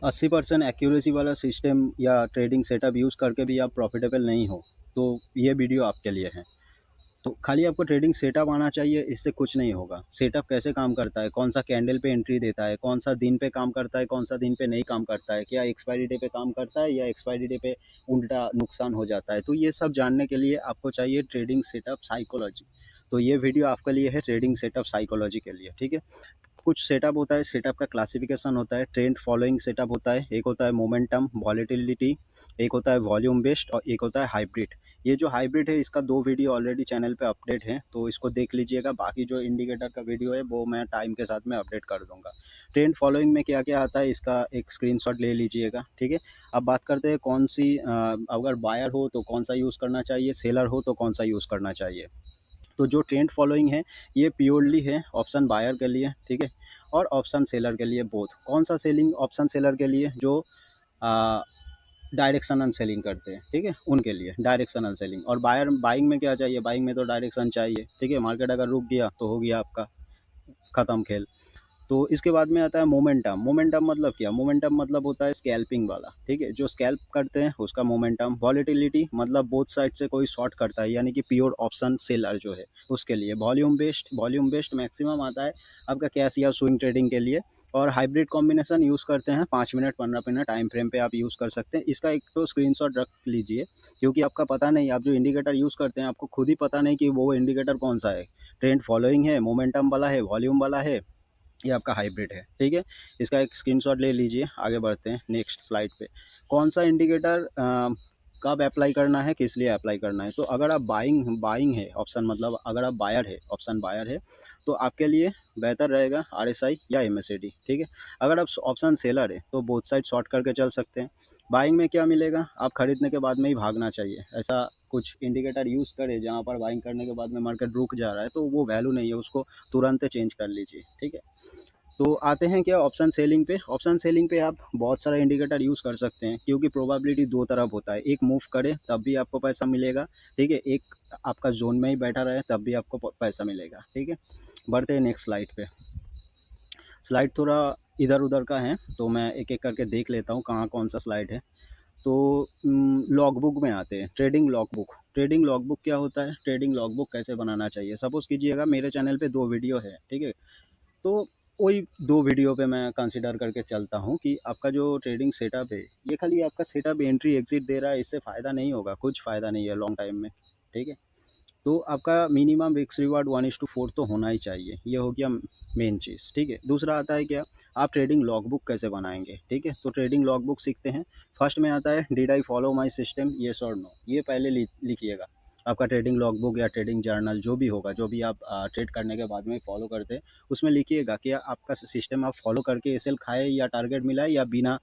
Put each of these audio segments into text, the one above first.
80% accuracy वाला system या trading setup use करके भी आप प्रॉफिटेबल नहीं हो, तो ये वीडियो आपके लिए है। तो खाली आपको ट्रेडिंग सेटअप आना चाहिए, इससे कुछ नहीं होगा। सेटअप कैसे काम करता है, कौन सा कैंडल पे एंट्री देता है, कौन सा दिन पे काम करता है, कौन सा दिन पे नहीं काम करता है, क्या एक्सपायरी डे पे काम करता है या एक्सपायरी डे पे उल्टा नुकसान हो जाता है, तो ये सब जानने के लिए आपको चाहिए ट्रेडिंग सेटअप साइकोलॉजी। तो ये वीडियो आपके लिए है ट्रेडिंग सेटअप साइकोलॉजी के लिए, ठीक है। कुछ सेटअप होता है, सेटअप का क्लासिफिकेशन होता है, ट्रेंड फॉलोइंग सेटअप होता है, एक होता है मोमेंटम वॉलेटिलिटी, एक होता है वॉल्यूम बेस्ड और एक होता है हाइब्रिड। ये जो हाइब्रिड है इसका 2 वीडियो ऑलरेडी चैनल पे अपडेट है, तो इसको देख लीजिएगा। बाकी जो इंडिकेटर का वीडियो है वो मैं टाइम के साथ में अपडेट कर दूंगा। ट्रेंड फॉलोइंग में क्या क्या आता है इसका एक स्क्रीनशॉट ले लीजिएगा, ठीक है। अब बात करते हैं कौन सी अगर बायर हो तो कौन सा यूज़ करना चाहिए, सेलर हो तो कौन सा यूज़ करना चाहिए। तो जो ट्रेंड फॉलोइंग है ये प्योरली है ऑप्शन बायर के लिए, ठीक है, और ऑप्शन सेलर के लिए बोथ। कौन सा सेलिंग, ऑप्शन सेलर के लिए जो डायरेक्शनल सेलिंग करते हैं, ठीक है, उनके लिए डायरेक्शनल सेलिंग। और बायर बाइंग में क्या चाहिए, बाइंग में तो डायरेक्शन चाहिए, ठीक है। मार्केट अगर रुक गया तो हो गया आपका ख़त्म खेल। तो इसके बाद में आता है मोमेंटम। मोमेंटम मतलब क्या, मोमेंटम मतलब होता है स्कैल्पिंग वाला, ठीक है, जो स्कैल्प करते हैं उसका मोमेंटम। वॉलेटिलिटी मतलब बोथ साइड से कोई शॉर्ट करता है, यानी कि प्योर ऑप्शन सेलर जो है उसके लिए। Volume based, volume based maximum आता है आपका कैश या स्विंग ट्रेडिंग के लिए। और हाइब्रिड कॉम्बिनेशन यूज़ करते हैं 5 मिनट 15 मिनट टाइम फ्रेम पे आप यूज़ कर सकते हैं। इसका एक तो स्क्रीनशॉट रख लीजिए, क्योंकि आपका पता नहीं, आप जो इंडिकेटर यूज़ करते हैं आपको खुद ही पता नहीं कि वो इंडिकेटर कौन सा है, ट्रेंड फॉलोइंग है, मोमेंटम वाला है, वॉल्यूम वाला है, ये आपका हाइब्रिड है, ठीक है। इसका एक स्क्रीनशॉट ले लीजिए। आगे बढ़ते हैं नेक्स्ट स्लाइड पे। कौन सा इंडिकेटर कब अप्लाई करना है, किस लिए अप्लाई करना है। तो अगर आप बाइंग बाइंग है ऑप्शन, मतलब अगर आप बायर है, ऑप्शन बायर है, तो आपके लिए बेहतर रहेगा RSI या MACD, ठीक है। अगर आप ऑप्शन सेलर है तो बोथ साइड शॉर्ट करके चल सकते हैं। बाइंग में क्या मिलेगा, आप खरीदने के बाद में ही भागना चाहिए। ऐसा कुछ इंडिकेटर यूज़ करें जहाँ पर बाइंग करने के बाद में मार्केट रुक जा रहा है, तो वो वैल्यू नहीं है, उसको तुरंत चेंज कर लीजिए, ठीक है। तो आते हैं क्या ऑप्शन सेलिंग पे। ऑप्शन सेलिंग पे आप बहुत सारा इंडिकेटर यूज़ कर सकते हैं, क्योंकि प्रोबेबिलिटी दो तरफ होता है। एक मूव करे तब भी आपको पैसा मिलेगा, ठीक है, एक आपका जोन में ही बैठा रहे तब भी आपको पैसा मिलेगा, ठीक है। बढ़ते हैं नेक्स्ट स्लाइड पे। स्लाइड थोड़ा इधर उधर का है, तो मैं एक एक करके देख लेता हूँ कहाँ कौन सा स्लाइड है। तो लॉगबुक में आते हैं। Trading logbook. ट्रेडिंग लॉगबुक क्या होता है, ट्रेडिंग लॉगबुक कैसे बनाना चाहिए। सपोज़ कीजिएगा मेरे चैनल पे 2 वीडियो है, ठीक है, तो वही 2 वीडियो पे मैं कंसिडर करके चलता हूँ कि आपका जो ट्रेडिंग सेटअप है ये खाली आपका सेटअप एंट्री एग्जिट दे रहा है, इससे फ़ायदा नहीं होगा, कुछ फ़ायदा नहीं है लॉन्ग टाइम में, ठीक है। तो आपका मिनिमम रिस्क रिवार्ड 1:4 तो होना ही चाहिए, ये हो गया मेन चीज़, ठीक है। दूसरा आता है क्या, आप ट्रेडिंग लॉगबुक कैसे बनाएंगे, ठीक है। तो ट्रेडिंग लॉगबुक सीखते हैं। फर्स्ट में आता है did I follow my system, yes और नो, ये पहले लिखिएगा। आपका ट्रेडिंग लॉगबुक या ट्रेडिंग जर्नल जो भी होगा, जो भी आप ट्रेड करने के बाद में फॉलो करते हैं, उसमें लिखिएगा कि आपका सिस्टम आप फॉलो करके एसएल खाए या टारगेट मिला है, या बिना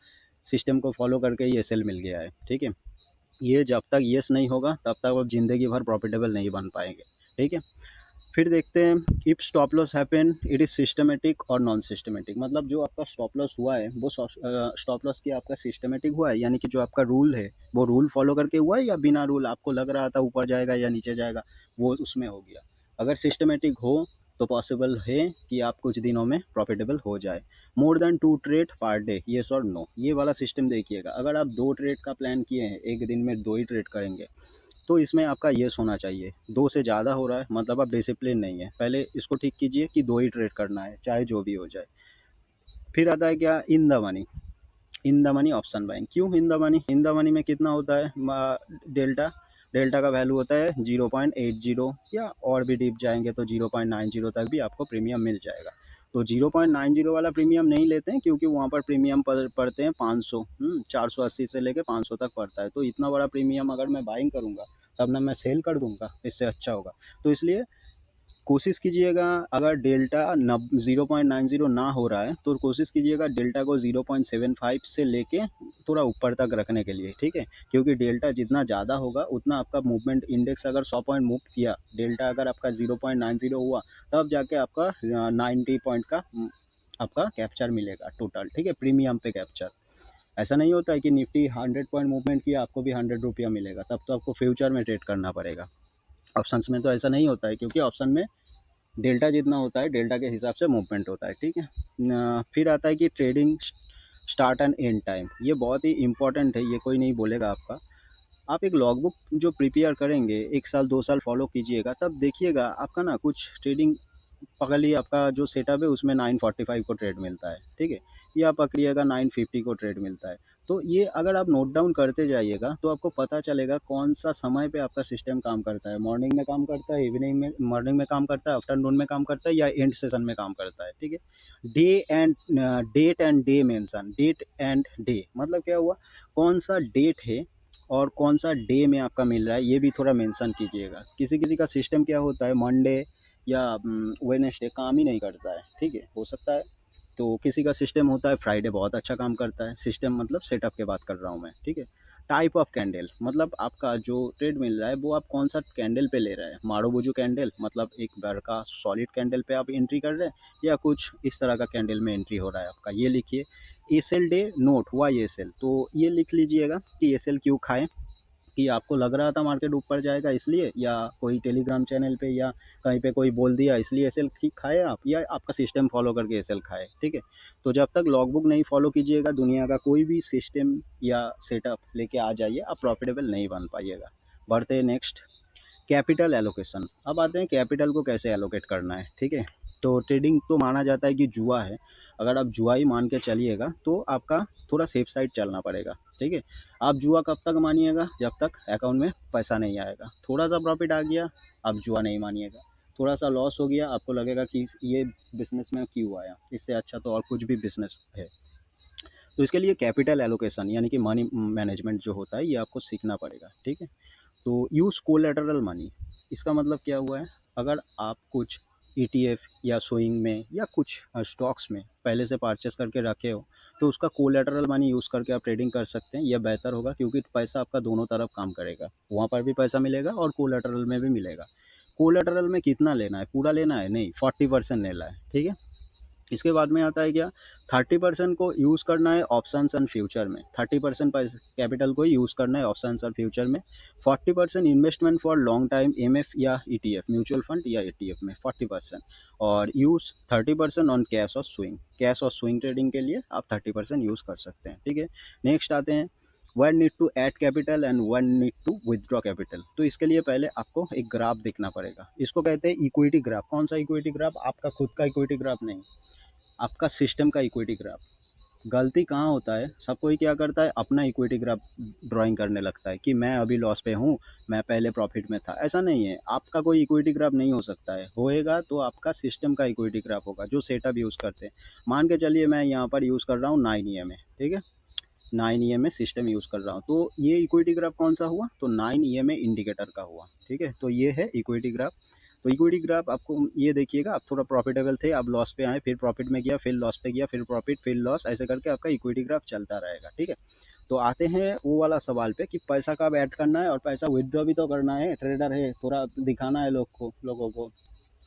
सिस्टम को फॉलो करके ही एसएल मिल गया है, ठीक है। ये जब तक येस नहीं होगा तब तक आप ज़िंदगी भर प्रॉफिटेबल नहीं बन पाएंगे, ठीक है। फिर देखते हैं if stop loss happen it is systematic और नॉन सिस्टमेटिक। मतलब जो आपका स्टॉप लॉस हुआ है वो स्टॉप लॉस की आपका सिस्टमेटिक हुआ है, यानी कि जो आपका रूल है वो रूल फॉलो करके हुआ है, या बिना रूल आपको लग रहा था ऊपर जाएगा या नीचे जाएगा, वो उसमें हो गया। अगर सिस्टमेटिक हो तो पॉसिबल है कि आप कुछ दिनों में प्रॉफिटेबल हो जाए। More than 2 trade per day, yes और नो, ये वाला सिस्टम देखिएगा। अगर आप 2 ट्रेड का प्लान किए हैं, एक दिन में 2 ही ट्रेड करेंगे, तो इसमें आपका येस होना चाहिए। 2 से ज़्यादा हो रहा है मतलब आप डिसिप्लिन नहीं है। पहले इसको ठीक कीजिए कि 2 ही ट्रेड करना है, चाहे जो भी हो जाए। फिर आता है क्या, in the money. In the money option buying. क्यों in the money, in the money में कितना होता है, डेल्टा, डेल्टा का वैल्यू होता है 0.80, या और भी डीप जाएंगे तो 0.90 तक भी आपको प्रीमियम मिल जाएगा। तो 0.90 वाला प्रीमियम नहीं लेते हैं, क्योंकि वहाँ पर प्रीमियम पड़ते हैं 500, 480 से लेके 500 तक पड़ता है। तो इतना बड़ा प्रीमियम अगर मैं बाइंग करूँगा तब ना मैं सेल कर दूँगा, इससे अच्छा होगा। तो इसलिए कोशिश कीजिएगा, अगर डेल्टा 0.90 ना हो रहा है तो कोशिश कीजिएगा डेल्टा को 0.75 से लेके थोड़ा ऊपर तक रखने के लिए, ठीक है। क्योंकि डेल्टा जितना ज़्यादा होगा उतना आपका मूवमेंट इंडेक्स अगर 100 पॉइंट मूव किया, डेल्टा अगर आपका 0.90 हुआ, तब जाके आपका 90 पॉइंट का आपका कैप्चर मिलेगा टोटल, ठीक है, प्रीमियम पे कैप्चर। ऐसा नहीं होता है कि निफ्टी 100 पॉइंट मूवमेंट किया आपको भी 100 रुपया मिलेगा, तब तो आपको फ्यूचर में ट्रेड करना पड़ेगा। ऑप्शंस में तो ऐसा नहीं होता है, क्योंकि ऑप्शन में डेल्टा जितना होता है डेल्टा के हिसाब से मूवमेंट होता है, ठीक है। फिर आता है कि trading start and and time, ये बहुत ही इंपॉर्टेंट है, ये कोई नहीं बोलेगा आपका। आप एक लॉगबुक जो प्रिपेयर करेंगे 1 साल 2 साल फॉलो कीजिएगा, तब देखिएगा आपका ना कुछ ट्रेडिंग पकड़ लिया, आपका जो सेटअप है उसमें 945 को ट्रेड मिलता है, ठीक है? या पकड़िएगा 950 को ट्रेड मिलता है। तो ये अगर आप नोट डाउन करते जाइएगा तो आपको पता चलेगा कौन सा समय पे आपका सिस्टम काम करता है। मॉर्निंग में काम करता है, इवनिंग में, मॉर्निंग में काम करता है, आफ्टरनून में काम करता है या एंड सेशन में काम करता है, ठीक है? Day and date and day mention, date and day मतलब क्या हुआ, कौन सा डेट है और कौन सा डे में आपका मिल रहा है, ये भी थोड़ा मेंशन कीजिएगा। किसी किसी का सिस्टम क्या होता है, मंडे या वेडनेसडे काम ही नहीं करता है, ठीक है, हो सकता है। तो किसी का सिस्टम होता है फ्राइडे बहुत अच्छा काम करता है, सिस्टम मतलब सेटअप की बात कर रहा हूँ मैं, ठीक है? टाइप ऑफ कैंडल मतलब आपका जो ट्रेड मिल रहा है वो आप कौन सा कैंडल पे ले रहे हैं, मारूबुजू कैंडल मतलब एक बड़का सॉलिड कैंडल पे आप एंट्री कर रहे हैं, या कुछ इस तरह का कैंडल में एंट्री हो रहा है आपका, ये लिखिए। S L day note Y S L, तो ये लिख लीजिएगा कि एस एल क्यों खाएं, कि आपको लग रहा था मार्केट ऊपर जाएगा इसलिए, या कोई टेलीग्राम चैनल पे या कहीं पे कोई बोल दिया इसलिए एसएल खाए आप, या आपका सिस्टम फॉलो करके एसएल खाए, ठीक है? तो जब तक लॉगबुक नहीं फॉलो कीजिएगा, दुनिया का कोई भी सिस्टम या सेटअप लेके आ जाइए, आप प्रॉफिटेबल नहीं बन पाइएगा। बढ़ते हैं नेक्स्ट, कैपिटल एलोकेशन। अब आते हैं कैपिटल को कैसे एलोकेट करना है, ठीक है? तो ट्रेडिंग तो माना जाता है कि जुआ है, अगर आप जुआ ही मान के चलिएगा तो आपका थोड़ा सेफ साइड चलना पड़ेगा, ठीक है? आप जुआ कब तक मानिएगा, जब तक अकाउंट में पैसा नहीं आएगा। थोड़ा सा प्रॉफिट आ गया, आप जुआ नहीं मानिएगा। थोड़ा सा लॉस हो गया, आपको लगेगा कि ये बिजनेस में क्यों आया, इससे अच्छा तो और कुछ भी बिजनेस है। तो इसके लिए कैपिटल एलोकेशन यानी कि मनी मैनेजमेंट जो होता है, ये आपको सीखना पड़ेगा, ठीक है? तो यूज़ कोलेटरल मनी, इसका मतलब क्या हुआ है, अगर आप कुछ ईटीएफ या स्विंग में या कुछ स्टॉक्स में पहले से परचेस करके रखे हो, तो उसका कोलेटरल मनी यूज़ करके आप ट्रेडिंग कर सकते हैं। यह बेहतर होगा क्योंकि पैसा आपका दोनों तरफ काम करेगा, वहाँ पर भी पैसा मिलेगा और कोलेटरल में भी मिलेगा। कोलेटरल में कितना लेना है, पूरा लेना है नहीं, 40% लेना है, ठीक है? इसके बाद में आता है क्या, 30% को यूज़ करना है ऑप्शंस एंड फ्यूचर में, 30% कैपिटल को यूज़ करना है ऑप्शंस और फ्यूचर में। 40% investment for long time MF या ईटीएफ, म्यूचुअल फंड या ईटीएफ में 40%, और यूज़ 30% ऑन कैश और स्विंग, कैश और स्विंग ट्रेडिंग के लिए आप 30% यूज़ कर सकते हैं, ठीक है? नेक्स्ट आते हैं, one need to add capital and one need to withdraw capital. तो इसके लिए पहले आपको एक ग्राफ देखना पड़ेगा, इसको कहते हैं इक्विटी ग्राफ। कौन सा इक्विटी ग्राफ, आपका खुद का इक्विटी ग्राफ नहीं, आपका सिस्टम का इक्विटी ग्राफ। गलती कहाँ होता है, सब कोई क्या करता है, अपना इक्विटी ग्राफ ड्राइंग करने लगता है कि मैं अभी लॉस पे हूँ, मैं पहले प्रॉफिट में था। ऐसा नहीं है, आपका कोई इक्विटी ग्राफ नहीं हो सकता है, होएगा तो आपका सिस्टम का इक्विटी ग्राफ होगा जो सेटअप यूज़ करते हैं। मान के चलिए मैं यहाँ पर यूज़ कर रहा हूँ 9 EMA, ठीक है? 9 EMA सिस्टम यूज़ कर रहा हूँ, तो ये इक्विटी ग्राफ कौन सा हुआ, तो 9 EMA इंडिकेटर का हुआ, ठीक है? तो ये है इक्विटी ग्राफ। तो इक्विटी ग्राफ आपको ये देखिएगा, आप थोड़ा प्रॉफिटेबल थे, आप लॉस पे आए, फिर प्रॉफिट में गया, फिर लॉस पे गया, फिर प्रॉफिट, फिर लॉस, ऐसे करके आपका इक्विटी ग्राफ चलता रहेगा, ठीक है? तो आते हैं वो वाला सवाल पे कि पैसा कब ऐड करना है और पैसा विथड्रॉ भी तो करना है, ट्रेडर है, थोड़ा दिखाना है लोगों को,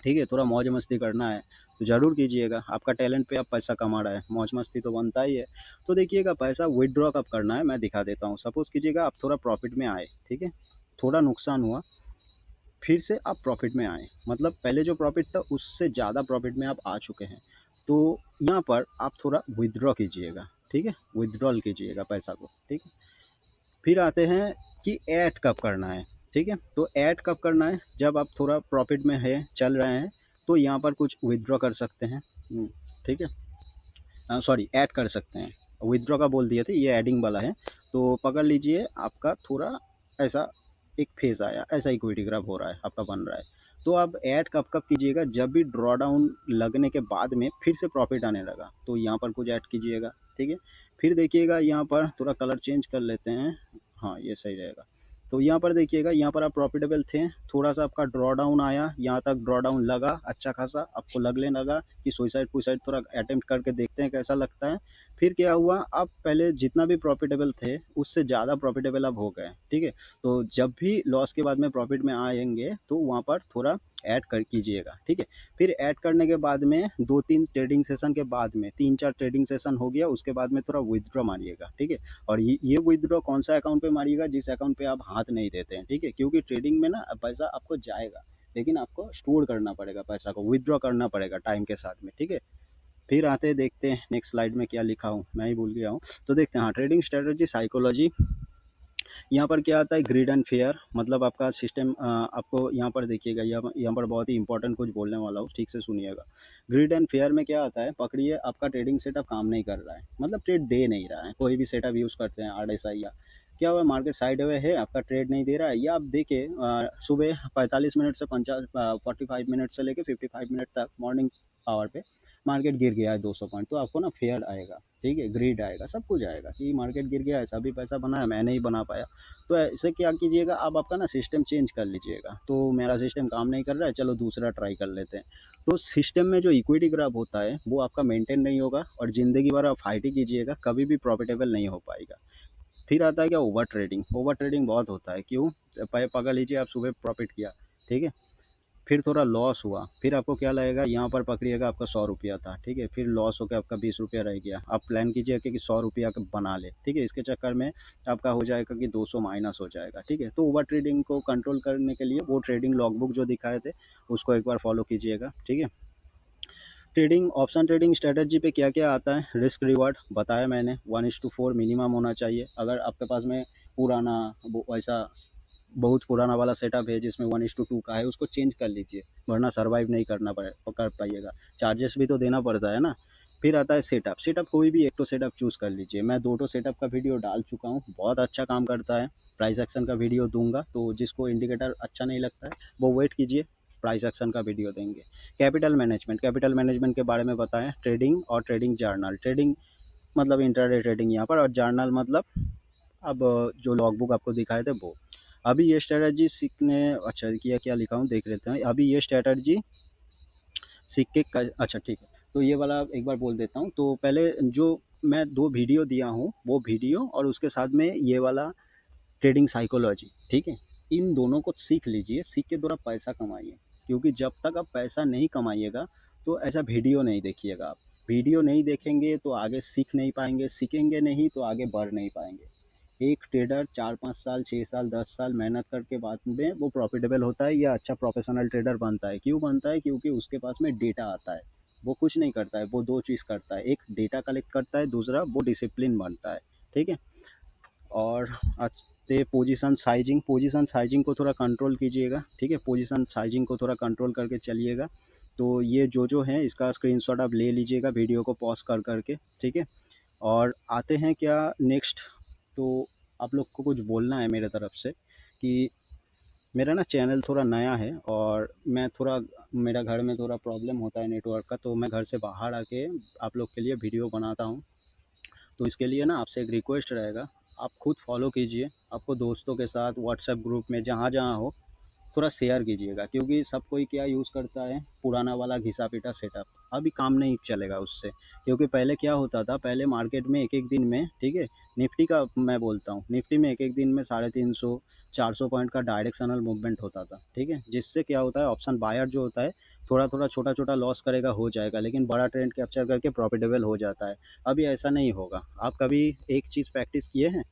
ठीक है? थोड़ा मौज मस्ती करना है तो ज़रूर कीजिएगा, आपका टैलेंट पे आप पैसा कमा रहे हैं, मौज मस्ती तो बनता ही है। तो देखिएगा पैसा विथड्रॉ कब करना है, मैं दिखा देता हूँ। सपोज़ कीजिएगा आप थोड़ा प्रॉफिट में आए, ठीक है? थोड़ा नुकसान हुआ, फिर से आप प्रॉफिट में आए, मतलब पहले जो प्रॉफिट था उससे ज़्यादा प्रॉफिट में आप आ चुके हैं, तो यहाँ पर आप थोड़ा विथड्रॉ कीजिएगा, ठीक है? विथड्रॉल कीजिएगा पैसा को, ठीक है? फिर आते हैं कि ऐड कब करना है, ठीक है? तो ऐड कब करना है, जब आप थोड़ा प्रॉफिट में है, चल रहे हैं, तो यहाँ पर कुछ विथड्रॉ कर सकते हैं, ठीक है? सॉरी, ऐड कर सकते हैं, विथड्रॉ का बोल दिए थे, ये एडिंग वाला है। तो पकड़ लीजिए आपका थोड़ा ऐसा एक फेज़ आया, ऐसा इक्विटी ग्राफ हो रहा है, आपका बन रहा है। तो आप ऐड कब कब कीजिएगा, जब भी ड्रॉ डाउन लगने के बाद में फिर से प्रॉफिट आने लगा, तो यहाँ पर कुछ ऐड कीजिएगा, ठीक है? फिर देखिएगा यहाँ पर थोड़ा कलर चेंज कर लेते हैं, हाँ ये सही रहेगा। तो यहाँ पर देखिएगा, यहाँ पर आप प्रॉफिटेबल थे, थोड़ा सा आपका ड्रॉ डाउन आया, यहाँ तक ड्रॉ डाउन लगा अच्छा खासा, आपको लगने लगा कि सुइसाइड थोड़ा अटेम्प्ट करके देखते हैं कैसा लगता है। फिर क्या हुआ, आप पहले जितना भी प्रॉफिटेबल थे उससे ज़्यादा प्रॉफिटेबल अब हो गए, ठीक है? तो जब भी लॉस के बाद में प्रॉफिट में आएंगे तो वहाँ पर थोड़ा ऐड कर कीजिएगा, ठीक है? फिर ऐड करने के बाद में 2-3 ट्रेडिंग सेशन के बाद में, 3-4 ट्रेडिंग सेशन हो गया, उसके बाद में थोड़ा विथड्रॉ मारिएगा, ठीक है? और ये विथड्रॉ कौन सा अकाउंट पे मारिएगा, जिस अकाउंट पे आप हाथ नहीं देते हैं, ठीक है? क्योंकि ट्रेडिंग में ना पैसा आपको जाएगा, लेकिन आपको स्टोर करना पड़ेगा, पैसा को विथड्रॉ करना पड़ेगा टाइम के साथ में, ठीक है? फिर आते हैं, देखते हैं नेक्स्ट स्लाइड में क्या लिखा हूँ, मैं ही भूल गया हूँ। तो देखते हैं, हाँ, ट्रेडिंग स्ट्रेटजी साइकोलॉजी। यहाँ पर क्या आता है, ग्रिड एंड फेयर, मतलब आपका सिस्टम, आपको यहाँ पर देखिएगा, यहाँ पर बहुत ही इंपॉर्टेंट कुछ बोलने वाला हूँ, ठीक से सुनिएगा। ग्रिड एंड फेयर में क्या आता है, पकड़िए आपका ट्रेडिंग सेटअप काम नहीं कर रहा है, मतलब ट्रेड दे नहीं रहा है, कोई भी सेटअप यूज़ करते हैं RSI या क्या हुआ, मार्केट साइड वे है, आपका ट्रेड नहीं दे रहा है, या आप देखिए सुबह 45 मिनट से 45 मिनट से लेके 55 मिनट तक मॉर्निंग आवर पे मार्केट गिर गया है 200 पॉइंट, तो आपको ना फेयर आएगा, ठीक है, ग्रीड आएगा, सब कुछ आएगा कि मार्केट गिर गया है, सभी पैसा बनाया, मैं नहीं बना पाया। तो ऐसे क्या कीजिएगा, आप आपका ना सिस्टम चेंज कर लीजिएगा, तो मेरा सिस्टम काम नहीं कर रहा है, चलो दूसरा ट्राई कर लेते हैं। तो सिस्टम में जो इक्विटी ग्राफ होता है वो आपका मेंटेन नहीं होगा, और ज़िंदगी भर आप फाइट ही कीजिएगा, कभी भी प्रॉफिटेबल नहीं हो पाएगा। फिर आता है क्या, ओवर ट्रेडिंग। ओवर ट्रेडिंग बहुत होता है, क्यों, पकड़ लीजिए आप सुबह प्रॉफिट किया, ठीक है, फिर थोड़ा लॉस हुआ, फिर आपको क्या लगेगा, यहाँ पर पकड़िएगा आपका 100 रुपया था, ठीक है, फिर लॉस होकर आपका 20 रुपया रह गया, आप प्लान कीजिए कि 100 रुपया बना ले, ठीक है, इसके चक्कर में आपका हो जाएगा कि 200 माइनस हो जाएगा, ठीक है। तो ओवर ट्रेडिंग को कंट्रोल करने के लिए वो ट्रेडिंग लॉगबुक जो दिखाए थे उसको एक बार फॉलो कीजिएगा, ठीक है। ट्रेडिंग, ऑप्शन ट्रेडिंग स्ट्रेटजी पे क्या क्या आता है, रिस्क रिवार्ड बताया मैंने, 1:4 मिनिमम होना चाहिए। अगर आपके पास में पुराना वो ऐसा बहुत पुराना वाला सेटअप है जिसमें 1:2 का है, उसको चेंज कर लीजिए, वरना सर्वाइव नहीं कर पाइएगा, चार्जेस भी तो देना पड़ता है ना। फिर आता है सेटअप। सेटअप कोई भी एक तो सेटअप चूज़ कर लीजिए, मैं 2 सेटअप का वीडियो डाल चुका हूँ, बहुत अच्छा काम करता है। प्राइस एक्शन का वीडियो दूंगा, तो जिसको इंडिकेटर अच्छा नहीं लगता है वो वेट कीजिए, प्राइस एक्शन का वीडियो देंगे। कैपिटल मैनेजमेंट, कैपिटल मैनेजमेंट के बारे में बताएं, ट्रेडिंग और ट्रेडिंग जर्नल, ट्रेडिंग मतलब इंट्राडे ट्रेडिंग यहाँ पर, और जर्नल मतलब अब जो लॉगबुक आपको दिखाए थे वो। अभी ये स्ट्रेटजी सीखने, अच्छा किया क्या लिखा हूँ देख लेते हैं, अभी ये स्ट्रेटजी सीख के अच्छा ठीक है, तो ये वाला एक बार बोल देता हूँ। तो पहले जो मैं 2 वीडियो दिया हूँ वो वीडियो, और उसके साथ में ये वाला ट्रेडिंग साइकोलॉजी, ठीक है, इन दोनों को सीख लीजिए, सीख के थोड़ा पैसा कमाइए, क्योंकि जब तक आप पैसा नहीं कमाइएगा तो ऐसा वीडियो नहीं देखिएगा आप। वीडियो नहीं देखेंगे तो आगे सीख नहीं पाएंगे, सीखेंगे नहीं तो आगे बढ़ नहीं पाएंगे। एक ट्रेडर 4-5 साल, 6 साल, 10 साल मेहनत करके बाद में वो प्रॉफिटेबल होता है या अच्छा प्रोफेशनल ट्रेडर बनता है। क्यों बनता है, क्योंकि उसके पास में डेटा आता है। वो कुछ नहीं करता है, वो 2 चीज़ करता है, एक डेटा कलेक्ट करता है, दूसरा वो डिसिप्लिन बनता है, ठीक है। और अच्छे पोजीशन साइजिंग, पोजीशन साइजिंग को थोड़ा कंट्रोल कीजिएगा, ठीक है, पोजीशन साइजिंग को थोड़ा कंट्रोल करके चलिएगा। तो ये जो है इसका स्क्रीनशॉट आप ले लीजिएगा वीडियो को पॉज कर करके, ठीक है। और आते हैं क्या नेक्स्ट, तो आप लोग को कुछ बोलना है मेरे तरफ से कि मेरा ना चैनल थोड़ा नया है, और मैं थोड़ा, मेरा घर में थोड़ा प्रॉब्लम होता है नेटवर्क का, तो मैं घर से बाहर आके आप लोग के लिए वीडियो बनाता हूँ। तो इसके लिए ना आपसे एक रिक्वेस्ट रहेगा, आप खुद फॉलो कीजिए, आपको दोस्तों के साथ व्हाट्सएप ग्रुप में जहाँ जहाँ हो थोड़ा शेयर कीजिएगा, क्योंकि सब कोई क्या यूज़ करता है, पुराना वाला घिसा पीटा सेटअप, अभी काम नहीं चलेगा उससे। क्योंकि पहले क्या होता था, पहले मार्केट में एक एक दिन में, ठीक है, निफ्टी का मैं बोलता हूँ, निफ्टी में एक एक दिन में 350 400 पॉइंट का डायरेक्शनल मूवमेंट होता था, ठीक है, जिससे क्या होता है, ऑप्शन बायर जो होता है थोड़ा थोड़ा छोटा छोटा लॉस करेगा, हो जाएगा, लेकिन बड़ा ट्रेंड कैप्चर करके प्रॉफिटेबल हो जाता है। अभी ऐसा नहीं होगा। आप कभी एक चीज़ प्रैक्टिस किए हैं,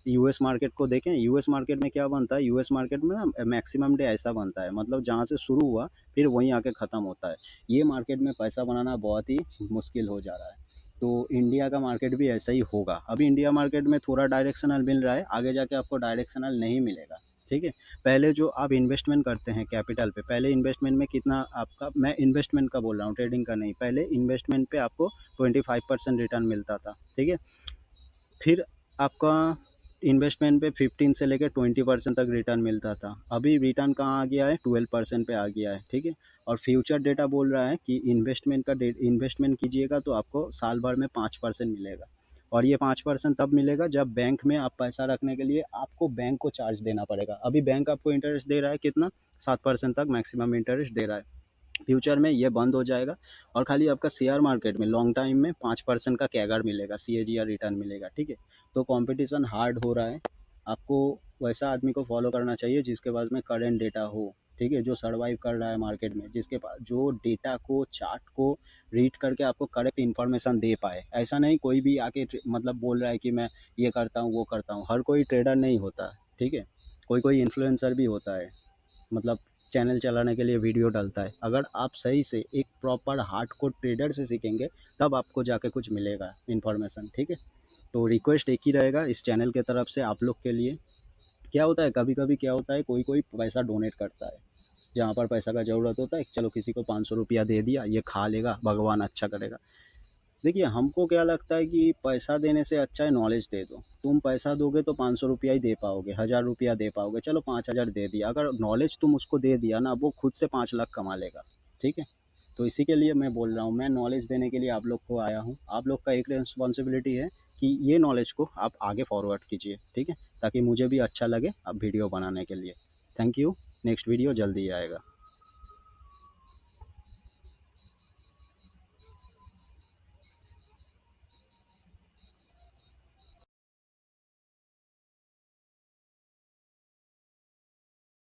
यूएस मार्केट को देखें, यूएस मार्केट में क्या बनता है, यूएस मार्केट में ना मैक्सिमम डे ऐसा बनता है, मतलब जहाँ से शुरू हुआ फिर वहीं आके ख़त्म होता है। ये मार्केट में पैसा बनाना बहुत ही मुश्किल हो जा रहा है। तो इंडिया का मार्केट भी ऐसा ही होगा। अभी इंडिया मार्केट में थोड़ा डायरेक्शनल मिल रहा है, आगे जाके आपको डायरेक्शनल नहीं मिलेगा, ठीक है। पहले जो आप इन्वेस्टमेंट करते हैं कैपिटल पे, पहले इन्वेस्टमेंट में कितना आपका, मैं इन्वेस्टमेंट का बोल रहा हूँ, ट्रेडिंग का नहीं, पहले इन्वेस्टमेंट पे आपको 25% रिटर्न मिलता था, ठीक है। फिर आपका इन्वेस्टमेंट पे 15 से लेकर 20% तक रिटर्न मिलता था। अभी रिटर्न कहाँ आ गया है, 12% पे आ गया है, ठीक है। और फ्यूचर डेटा बोल रहा है कि इन्वेस्टमेंट कीजिएगा तो आपको साल भर में 5% मिलेगा। और ये 5% तब मिलेगा जब बैंक में आप पैसा रखने के लिए आपको बैंक को चार्ज देना पड़ेगा। अभी बैंक आपको इंटरेस्ट दे रहा है कितना, 7% तक मैक्सिमम इंटरेस्ट दे रहा है। फ्यूचर में ये बंद हो जाएगा, और खाली आपका शेयर मार्केट में लॉन्ग टाइम में 5% का कैगर मिलेगा, CAGR रिटर्न मिलेगा, ठीक है। तो कंपटीशन हार्ड हो रहा है, आपको वैसा आदमी को फॉलो करना चाहिए जिसके पास में करेंट डेटा हो, ठीक है, जो सर्वाइव कर रहा है मार्केट में, जिसके पास जो डेटा को, चार्ट को रीड करके आपको करेक्ट इन्फॉर्मेशन दे पाए। ऐसा नहीं कोई भी आके मतलब बोल रहा है कि मैं ये करता हूँ वो करता हूँ, हर कोई ट्रेडर नहीं होता, ठीक है, कोई कोई इन्फ्लुएंसर भी होता है, मतलब चैनल चलाने के लिए वीडियो डालता है। अगर आप सही से एक प्रॉपर हार्डकोर ट्रेडर से सीखेंगे तब आपको जाके कुछ मिलेगा इन्फॉर्मेशन, ठीक है। तो रिक्वेस्ट एक ही रहेगा इस चैनल के तरफ से आप लोग के लिए। क्या होता है कभी कभी, क्या होता है कोई कोई पैसा डोनेट करता है, जहाँ पर पैसा का ज़रूरत होता है, चलो किसी को 500 रुपया दे दिया, ये खा लेगा, भगवान अच्छा करेगा। देखिए हमको क्या लगता है कि पैसा देने से अच्छा है नॉलेज दे दो। तुम पैसा दोगे तो 500 रुपया ही दे पाओगे, 1000 रुपया दे पाओगे, चलो 5000 दे दिया, अगर नॉलेज तुम उसको दे दिया ना, वो खुद से 5 लाख कमा लेगा, ठीक है। तो इसी के लिए मैं बोल रहा हूँ, मैं नॉलेज देने के लिए आप लोग को आया हूँ। आप लोग का एक रिस्पॉन्सिबिलिटी है कि ये नॉलेज को आप आगे फॉरवर्ड कीजिए, ठीक है, ताकि मुझे भी अच्छा लगे अब वीडियो बनाने के लिए। Thank you. नेक्स्ट वीडियो जल्दी आएगा।